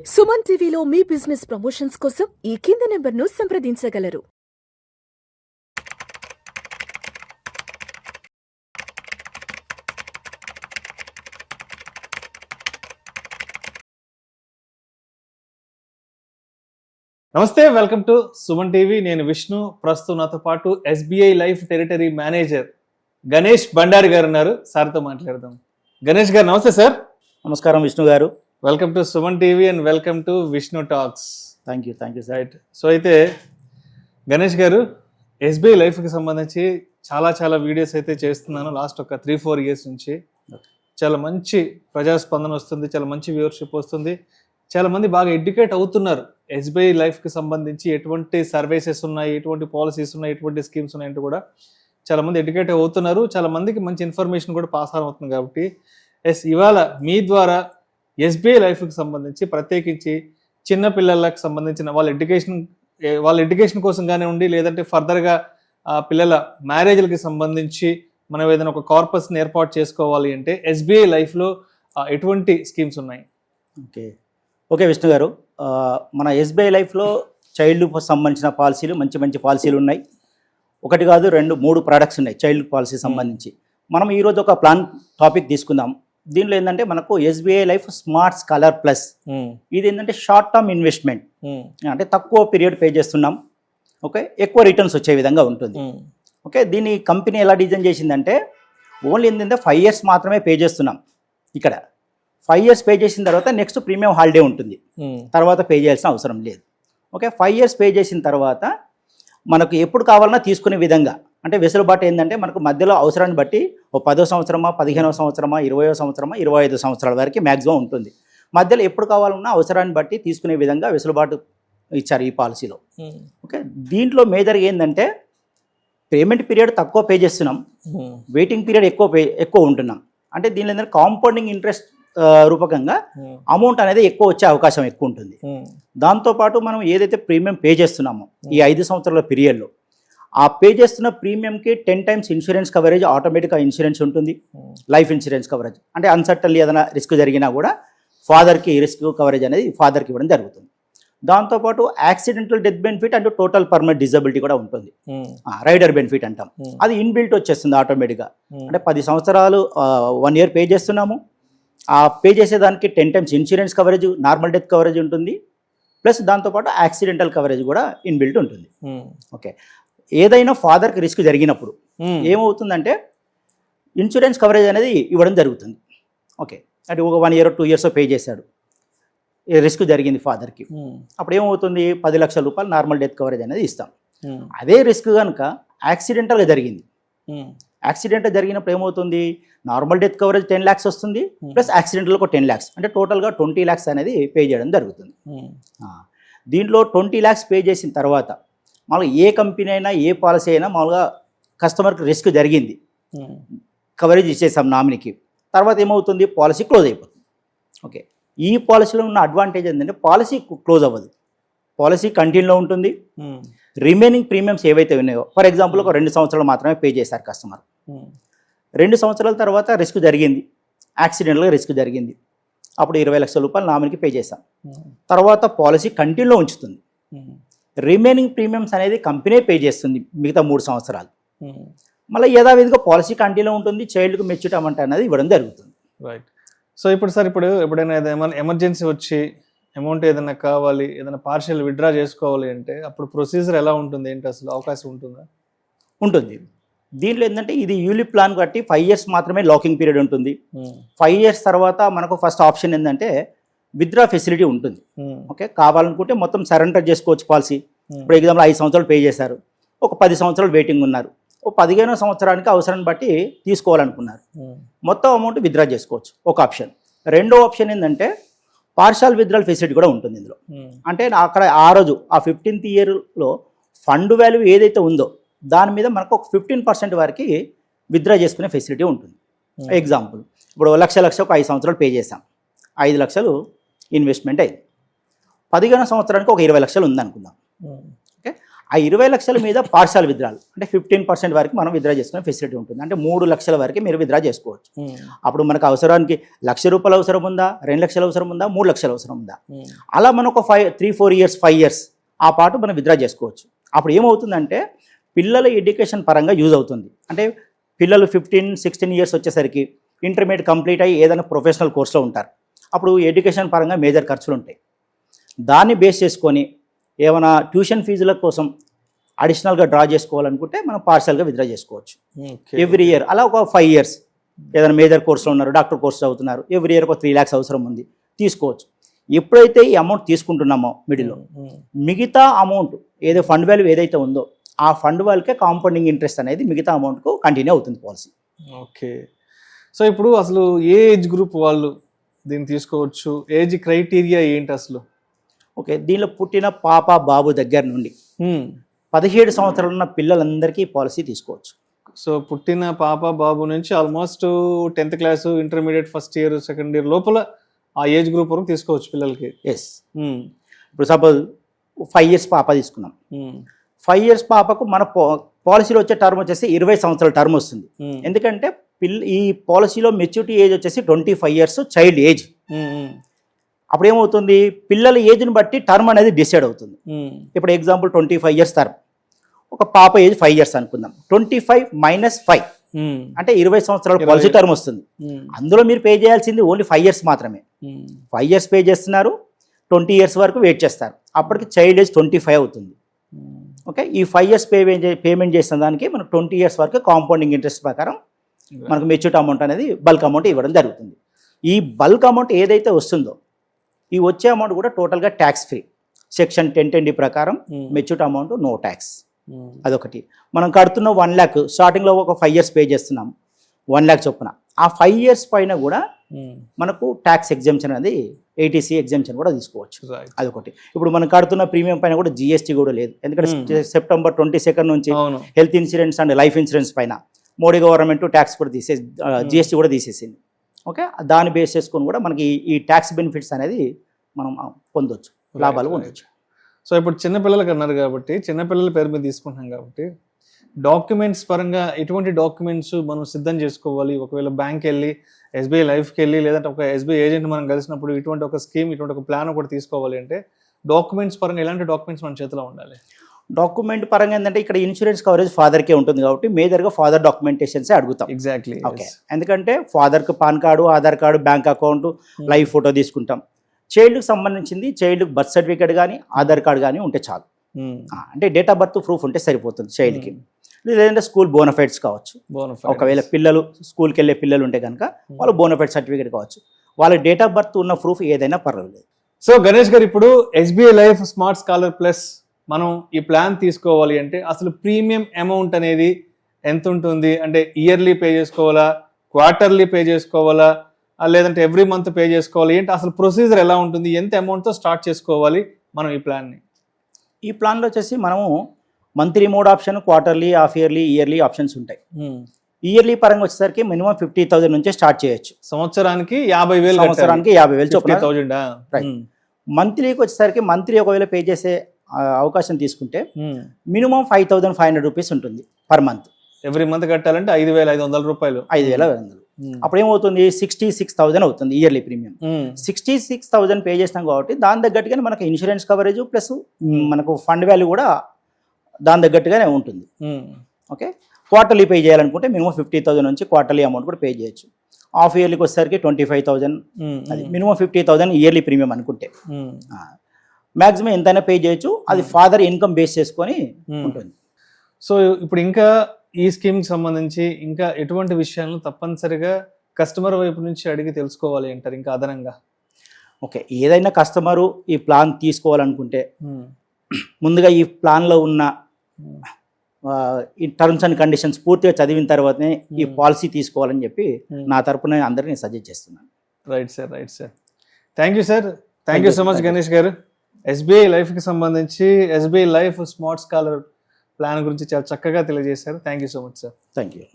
సుమన్ టీవీలో మీ business promotions కోసం ఈ కింది నెంబర్ను సంప్రదించగలరు. నమస్తే, వెల్కమ్ టు సుమన్ టీవీ. నేను విష్ణు. ప్రస్తుతం నాతో పాటు SBI life territory manager Ganesh Bandari గారు ఉన్నారు. సార్తో మాట్లాడదాం. గణేష్ గారు నమస్తే సార్. నమస్కారం విష్ణు గారు. Welcome to Suman TV and welcome to Vishnu talks. Thank you sir. Right. So అయితే గణేష్ గారు, ఎస్బీఐ లైఫ్కి సంబంధించి చాలా వీడియోస్ అయితే చేస్తున్నాను లాస్ట్ ఒక 3-4 ఇయర్స్ నుంచి. చాలా మంచి ప్రజాస్పందన వస్తుంది, చాలా మంచి వ్యూవర్షిప్ వస్తుంది, చాలా మంది బాగా ఎడ్యుకేట్ అవుతున్నారు. ఎస్బీఐ లైఫ్కి సంబంధించి ఎటువంటి సర్వీసెస్ ఉన్నాయి, ఎటువంటి పాలసీస్ ఉన్నాయి, ఎటువంటి స్కీమ్స్ ఉన్నాయంటూ కూడా చాలా మంది ఎడ్యుకేట్ అవుతున్నారు. చాలా మందికి మంచి ఇన్ఫర్మేషన్ కూడా పాస్ ఆన్ అవుతుంది. కాబట్టి ఇవాళ మీ ద్వారా ఎస్బీఐ లైఫ్కి సంబంధించి ప్రత్యేకించి చిన్నపిల్లలకు సంబంధించిన వాళ్ళ ఎడ్యుకేషన్ కోసం కానివ్వండి, లేదంటే ఫర్దర్గా పిల్లల మ్యారేజ్లకి సంబంధించి మనం ఏదైనా ఒక కార్పస్ని ఏర్పాటు చేసుకోవాలి అంటే ఎస్బీఐ లైఫ్లో ఎటువంటి స్కీమ్స్ ఉన్నాయి? ఓకే విష్ణు గారు, మన ఎస్బీఐ లైఫ్లో చైల్డ్ సంబంధించిన పాలసీలు మంచి పాలసీలు ఉన్నాయి. ఒకటి కాదు, 2-3 ప్రోడక్ట్స్ ఉన్నాయి చైల్డ్ పాలసీ సంబంధించి. మనం ఈరోజు ఒక ప్లాన్ టాపిక్ తీసుకుందాం. దీనిలో ఏంటంటే మనకు SBI life smart scholar plus. ఇది ఏంటంటే షార్ట్ టర్మ్ ఇన్వెస్ట్మెంట్, అంటే తక్కువ పీరియడ్ పే చేస్తున్నాం, ఓకే, ఎక్కువ రిటర్న్స్ వచ్చే విధంగా ఉంటుంది. ఓకే, దీన్ని కంపెనీ ఎలా డిజైన్ చేసిందంటే ఓన్లీ ఏంటంటే 5 years మాత్రమే పే చేస్తున్నాం. ఇక్కడ 5 years పే చేసిన తర్వాత నెక్స్ట్ ప్రీమియం హాలిడే ఉంటుంది, తర్వాత పే చేయాల్సిన అవసరం లేదు. ఓకే, 5 years పే చేసిన తర్వాత మనకు ఎప్పుడు కావాలన్నా తీసుకునే విధంగా, అంటే వెసులుబాటు ఏంటంటే మనకు మధ్యలో అవసరాన్ని బట్టి ఓ 10వ సంవత్సరమా, 15వ సంవత్సరమా, 20వ సంవత్సరమా, 25 సంవత్సరాల వరకు మ్యాక్సిమం ఉంటుంది. మధ్యలో ఎప్పుడు కావాలన్నా అవసరాన్ని బట్టి తీసుకునే విధంగా వెసులుబాటు ఇచ్చారు ఈ పాలసీలో. ఓకే, దీంట్లో మేజర్గా ఏంటంటే పేమెంట్ పీరియడ్ తక్కువ పే చేస్తున్నాం, వెయిటింగ్ పీరియడ్ ఎక్కువ ఉంటున్నాం. అంటే దీనిలో ఏంటంటే కాంపౌండింగ్ ఇంట్రెస్ట్ రూపకంగా అమౌంట్ అనేది ఎక్కువ వచ్చే అవకాశం ఎక్కువ ఉంటుంది. దాంతోపాటు మనం ఏదైతే ప్రీమియం పే చేస్తున్నామో ఈ 5 సంవత్సరాల పీరియడ్లో ఆ పే చేస్తున్న ప్రీమియంకి 10 times ఇన్సూరెన్స్ కవరేజ్ ఆటోమేటిక్గా ఇన్సూరెన్స్ ఉంటుంది. లైఫ్ ఇన్సూరెన్స్ కవరేజ్ అంటే అన్సర్టన్లీ ఏదైనా రిస్క్ జరిగినా కూడా ఫాదర్కి రిస్క్ కవరేజ్ అనేది ఫాదర్కి ఇవ్వడం జరుగుతుంది. దాంతోపాటు accidental death benefit and total permanent disability కూడా ఉంటుంది. రైడర్ బెనిఫిట్ అంటాం, అది ఇన్బిల్ట్ వచ్చేస్తుంది ఆటోమేటిక్గా. అంటే 10 సంవత్సరాలు 1 year పే చేస్తున్నాము, ఆ పే చేసేదానికి 10 times insurance coverage, normal death coverage ఉంటుంది, ప్లస్ దాంతోపాటు యాక్సిడెంటల్ కవరేజ్ కూడా ఇన్బిల్ట్ ఉంటుంది. ఓకే, ఏదైనా ఫాదర్కి రిస్క్ జరిగినప్పుడు ఏమవుతుందంటే ఇన్సూరెన్స్ కవరేజ్ అనేది ఇవ్వడం జరుగుతుంది. ఓకే, అంటే ఒక 1 year 2 years పే చేశాడు, రిస్క్ జరిగింది ఫాదర్కి, అప్పుడు ఏమవుతుంది 10 లక్షల రూపాయలు నార్మల్ డెత్ కవరేజ్ అనేది ఇస్తాం. అదే రిస్క్ కనుక యాక్సిడెంటల్గా జరిగింది, యాక్సిడెంట్ జరిగినప్పుడు ఏమవుతుంది నార్మల్ డెత్ కవరేజ్ 10 lakhs వస్తుంది, ప్లస్ యాక్సిడెంటల్ ఒక 10 lakhs, అంటే టోటల్గా 20 lakhs అనేది పే చేయడం జరుగుతుంది. దీంట్లో 20 lakhs పే చేసిన తర్వాత మామూలుగా ఏ కంపెనీ అయినా ఏ పాలసీ అయినా మామూలుగా కస్టమర్కి రిస్క్ జరిగింది, కవరేజ్ ఇచ్చేసాం నామినీకి, తర్వాత ఏమవుతుంది పాలసీ క్లోజ్ అయిపోతుంది. ఓకే, ఈ పాలసీలో ఉన్న అడ్వాంటేజ్ ఏంటంటే పాలసీ క్లోజ్ అవ్వదు, పాలసీ కంటిన్యూలో ఉంటుంది. రిమైనింగ్ ప్రీమియమ్స్ ఏవైతే ఉన్నాయో, ఫర్ ఎగ్జాంపుల్ ఒక 2 సంవత్సరాలు మాత్రమే పే చేశారు కస్టమర్, 2 సంవత్సరాల తర్వాత రిస్క్ జరిగింది, యాక్సిడెంట్గా రిస్క్ జరిగింది, అప్పుడు 20 లక్షల రూపాయలు నామినీకి పే చేశాం. తర్వాత పాలసీ కంటిన్యూలో ఉంచుతుంది, రిమైనింగ్ ప్రీమియమ్స్ అనేది కంపెనీ పే చేస్తుంది మిగతా 3 సంవత్సరాలు. మళ్ళీ యథావిధిగా పాలసీ కంటిన్యూలో ఉంటుంది, చైల్డ్కి మెచ్యూరిటీ అమౌంట్ అనేది ఇవ్వడం జరుగుతుంది. రైట్. సో ఇప్పుడు సార్, ఎప్పుడైనా ఏమైనా ఎమర్జెన్సీ వచ్చి అమౌంట్ ఏదైనా కావాలి, ఏదైనా పార్షియల్ విత్డ్రా చేసుకోవాలి అంటే అప్పుడు ప్రొసీజర్ ఎలా ఉంటుంది, ఏంటి అసలు అవకాశం ఉంటుందా? ఉంటుంది. దీంట్లో ఏంటంటే ఇది యూలిప్ ప్లాన్ బట్టి 5 years మాత్రమే లాకింగ్ పీరియడ్ ఉంటుంది. 5 years తర్వాత మనకు ఫస్ట్ ఆప్షన్ ఏంటంటే విత్డ్రా ఫెసిలిటీ ఉంటుంది. ఓకే, కావాలనుకుంటే మొత్తం సరెండర్ చేసుకోవచ్చు పాలసీ. ఇప్పుడు ఎగ్జాంపుల్ 5 సంవత్సరాలు పే చేశారు, ఒక 10 సంవత్సరాలు వెయిటింగ్ ఉన్నారు, ఒక 15వ సంవత్సరానికి అవసరాన్ని బట్టి తీసుకోవాలనుకున్నారు, మొత్తం అమౌంట్ విత్డ్రా చేసుకోవచ్చు, ఒక ఆప్షన్. రెండో ఆప్షన్ ఏంటంటే పార్షియల్ విత్డ్రాల్ ఫెసిలిటీ కూడా ఉంటుంది ఇందులో. అంటే అక్కడ ఆ రోజు ఆ 15th yearలో ఫండ్ వాల్యూ ఏదైతే ఉందో దాని మీద మనకు ఒక 15% వరకు విత్డ్రా చేసుకునే ఫెసిలిటీ ఉంటుంది. ఎగ్జాంపుల్ ఇప్పుడు లక్ష ఒక 5 సంవత్సరాలు పే చేసాం, 5 లక్షలు ఇన్వెస్ట్మెంట్ అయింది, 15వ సంవత్సరానికి ఒక 20 లక్షలు ఉందనుకుందాం. ఓకే, ఆ 20 లక్షల మీద పార్షల్ విత్డ్రాల్ అంటే 15% వరకు మనం విత్డ్రా చేసుకునే ఫెసిలిటీ ఉంటుంది. అంటే 3 లక్షల వరకు మీరు విత్డ్రా చేసుకోవచ్చు. అప్పుడు మనకు అవసరానికి ₹1,00,000 అవసరం ఉందా, 2 లక్షలు అవసరం ఉందా, 3 లక్షలు అవసరం ఉందా, అలా మనం ఒక 3-4 ఇయర్స్ 5 ఇయర్స్ ఆ పాటు మనం విత్డ్రా చేసుకోవచ్చు. అప్పుడు ఏమవుతుందంటే పిల్లల ఎడ్యుకేషన్ పరంగా యూజ్ అవుతుంది. అంటే పిల్లలు 15-16 ఇయర్స్ వచ్చేసరికి ఇంటర్మీడియట్ కంప్లీట్ అయ్యి ఏదైనా ప్రొఫెషనల్ కోర్సులో ఉంటారు. అప్పుడు ఎడ్యుకేషన్ పరంగా మేజర్ ఖర్చులు ఉంటాయి. దాన్ని బేస్ చేసుకొని ఏమైనా ట్యూషన్ ఫీజుల కోసం అడిషనల్గా డ్రా చేసుకోవాలనుకుంటే మనం పార్షల్గా విత్డ్రా చేసుకోవచ్చు. ఎవ్రీ ఇయర్ అలా ఒక 5 ఇయర్స్ ఏదైనా మేజర్ కోర్సులో ఉన్నారు, డాక్టర్ కోర్సు చదువుతున్నారు, ఎవ్రీ ఇయర్ ఒక 3 lakhs అవసరం ఉంది, తీసుకోవచ్చు. ఎప్పుడైతే ఈ అమౌంట్ తీసుకుంటున్నామో మిడిల్లో మిగతా అమౌంట్ ఏదో ఫండ్ వాల్యూ ఏదైతే ఉందో ఆ ఫండ్ వాల్యూకే కాంపౌండింగ్ ఇంట్రెస్ట్ అనేది మిగతా అమౌంట్కు కంటిన్యూ అవుతుంది పాలసీ. ఓకే. సో ఇప్పుడు అసలు ఏ ఏజ్ గ్రూప్ వాళ్ళు దీన్ని తీసుకోవచ్చు? ఏజ్ క్రైటీరియా ఏంటి అసలు? ఓకే, దీనిలో పుట్టిన పాప బాబు దగ్గర నుండి 17 సంవత్సరాలు ఉన్న పిల్లలందరికీ పాలసీ తీసుకోవచ్చు. సో పుట్టిన పాప బాబు నుంచి almost 10th class, intermediate first year, second year లోపల ఆ ఏజ్ గ్రూప్ వరకు తీసుకోవచ్చు పిల్లలకి. ఎస్. ఇప్పుడు సపోజ్ 5 ఇయర్స్ పాప తీసుకున్నాం. 5 ఇయర్స్ పాపకు మన పాలసీలో వచ్చే టర్మ్ వచ్చేసి 20 సంవత్సరాల టర్మ్ వస్తుంది. ఎందుకంటే ఈ పాలసీలో మెచ్యూరిటీ ఏజ్ వచ్చేసి 25 ఇయర్స్ చైల్డ్ ఏజ్. అప్పుడు ఏమవుతుంది, పిల్లల ఏజ్ని బట్టి టర్మ్ అనేది డిసైడ్ అవుతుంది. ఇప్పుడు ఎగ్జాంపుల్ 25 ఇయర్స్ టర్మ్, ఒక పాప ఏజ్ 5 ఇయర్స్ అనుకుందాం. 25 - 5 అంటే 20 సంవత్సరాల పాలసీ టర్మ్ వస్తుంది. అందులో మీరు పే చేయాల్సింది ఓన్లీ 5 ఇయర్స్ మాత్రమే. 5 ఇయర్స్ పే చేస్తున్నారు, 20 ఇయర్స్ వరకు వెయిట్ చేస్తారు, అప్పటికి చైల్డ్ ఏజ్ 25 అవుతుంది. ఓకే, ఈ 5 ఇయర్స్ పేమెంట్ చేసిన దానికి మనకు 20 ఇయర్స్ వరకు కాంపౌండింగ్ ఇంట్రెస్ట్ ప్రకారం మనకు మెచ్యూరిటీ అమౌంట్ అనేది బల్క్ అమౌంట్ ఇవ్వడం జరుగుతుంది. ఈ బల్క్ అమౌంట్ ఏదైతే వస్తుందో ఈ వచ్చే అమౌంట్ కూడా టోటల్గా ట్యాక్స్ ఫ్రీ. సెక్షన్ 1010D ప్రకారం మెచ్యూరిటీ అమౌంట్ నో ట్యాక్స్. అదొకటి. మనం కడుతున్న 1 lakh స్టార్టింగ్లో ఒక 5 ఇయర్స్ పే చేస్తున్నాం, 1 lakh చొప్పున. ఆ 5 ఇయర్స్ పైన కూడా మనకు ట్యాక్స్ ఎగ్జంప్షన్ అనేది ATC ఎగ్జంప్షన్ కూడా తీసుకోవచ్చు. అదొకటి. ఇప్పుడు మనం కడుతున్న ప్రీమియం పైన కూడా GST కూడా లేదు. ఎందుకంటే September 22 నుంచి health insurance and life insurance పైన మోడీ గవర్నమెంట్ ట్యాక్స్ కూడా GST కూడా తీసేసింది. ఓకే, దాన్ని బేస్ చేసుకొని కూడా మనకి ఈ ట్యాక్స్ బెనిఫిట్స్ అనేది మనం పొందొచ్చు, లాభాలు పొందొచ్చు. సో ఇప్పుడు చిన్నపిల్లలకి అన్నారు కాబట్టి, చిన్నపిల్లల పేరు మీద తీసుకుంటున్నాం కాబట్టి డాక్యుమెంట్స్ పరంగా ఎటువంటి డాక్యుమెంట్స్ మనం సిద్ధం చేసుకోవాలి? ఒకవేళ బ్యాంక్ వెళ్ళి, SBI లైఫ్కి వెళ్ళి, లేదంటే ఒక SBI ఏజెంట్ మనం కలిసినప్పుడు ఇటువంటి ఒక స్కీమ్, ఇటువంటి ఒక ప్లాన్ ఒకటి తీసుకోవాలి అంటే డాక్యుమెంట్స్ పరంగా ఎలాంటి డాక్యుమెంట్స్ మన చేతిలో ఉండాలి? డాక్యుమెంట్ పరంగా ఏంటంటే ఇక్కడ ఇన్సూరెన్స్ కవరేజ్ ఫాదర్కే ఉంటుంది కాబట్టి మేజర్గా ఫాదర్ డాక్యుమెంటేషన్సే అడుగుతాం. ఎగ్జాక్ట్లీ. ఓకే, ఎందుకంటే ఫాదర్కి pan card, Aadhaar card, bank account, live photo తీసుకుంటాం. చైల్డ్కి సంబంధించింది చైల్డ్కి బర్త్ సర్టిఫికేట్ కానీ ఆధార్ కార్డు కానీ ఉంటే చాలు. అంటే డేట్ ఆఫ్ బర్త్ ప్రూఫ్ ఉంటే సరిపోతుంది చైల్డ్కి. లేదంటే స్కూల్ బోనఫైడ్స్ కావచ్చు. ఒకవేళ పిల్లలు స్కూల్కి వెళ్ళే పిల్లలు ఉంటే కనుక వాళ్ళు బోనఫైడ్ సర్టిఫికేట్ కావచ్చు. వాళ్ళ డేట్ ఆఫ్ బర్త్ ఉన్న ప్రూఫ్ ఏదైనా పర్వాలేదు. సో గణేష్ గారు, ఇప్పుడు SBI life smart scholar plus మనం ఈ ప్లాన్ తీసుకోవాలి అంటే అసలు ప్రీమియం అమౌంట్ అనేది ఎంత ఉంటుంది? అంటే ఇయర్లీ పే చేసుకోవాలా, క్వార్టర్లీ పే చేసుకోవాలా, లేదంటే ఎవ్రీ మంత్ పే చేసుకోవాలి? ఏంటి అసలు ప్రొసీజర్ ఎలా ఉంటుంది? ఎంత అమౌంట్తో స్టార్ట్ చేసుకోవాలి మనం ఈ ప్లాన్ని? ఈ ప్లాన్లో వచ్చేసి మనము monthly mode option, quarterly, half yearly, yearly options ఉంటాయి. ఇయర్లీ పరంగా వచ్చేసరికి మినిమం 50,000 నుంచే స్టార్ట్ చేయొచ్చు. సంవత్సరానికి 50,000. సంవత్సరానికి 50,000. మంత్లీకి వచ్చేసరికి మంత్లీ ఒకవేళ పే చేసే అవకాశం తీసుకుంటే మినిమం 5,500 రూపీస్ ఉంటుంది పర్ మంత్. ఎవ్రీ మంత్ కట్టాలంటే 5,500 రూపాయలు. 5,500. అప్పుడు ఏమవుతుంది, 66,000 అవుతుంది ఇయర్లీ ప్రీమియం. 66,000 పే చేసినాం కాబట్టి దాని తగ్గట్టుగానే మనకు ఇన్సూరెన్స్ కవరేజ్ ప్లస్ మనకు ఫండ్ వాల్యూ కూడా దాని తగ్గట్టుగానే ఉంటుంది. ఓకే, క్వార్టర్లీ పే చేయాలనుకుంటే మినిమం 50,000 నుంచి క్వార్టర్లీ అమౌంట్ కూడా పే చేయొచ్చు. హాఫ్ ఇయర్లీకి వచ్చేసరికి 25,000, అది మినిమం 50,000 ఇయర్లీ ప్రీమియం అనుకుంటే. మ్యాక్సిమం ఎంతైనా పే చేయొచ్చు. అది ఫాదర్ ఇన్కమ్ బేస్ చేసుకొని ఉంటుంది. సో ఇప్పుడు ఇంకా ఈ స్కీమ్కి సంబంధించి ఇంకా ఎటువంటి విషయాలను తప్పనిసరిగా కస్టమర్ వైపు నుంచి అడిగి తెలుసుకోవాలి అంటారు ఇంకా అదనంగా? ఓకే, ఏదైనా కస్టమరు ఈ ప్లాన్ తీసుకోవాలనుకుంటే ముందుగా ఈ ప్లాన్లో ఉన్న ఈ టర్మ్స్ అండ్ కండిషన్స్ పూర్తిగా చదివిన తర్వాతనే ఈ పాలసీ తీసుకోవాలని చెప్పి నా తరపున అందరినీ సజెస్ట్ చేస్తున్నాను. Right sir, right sir. Thank you sir. Thank you so much Ganesh గారు. SBI లైఫ్కి సంబంధించి SBI life smart scholar plan గురించి చాలా చక్కగా తెలియజేశారు. Thank you so much sir. Thank you.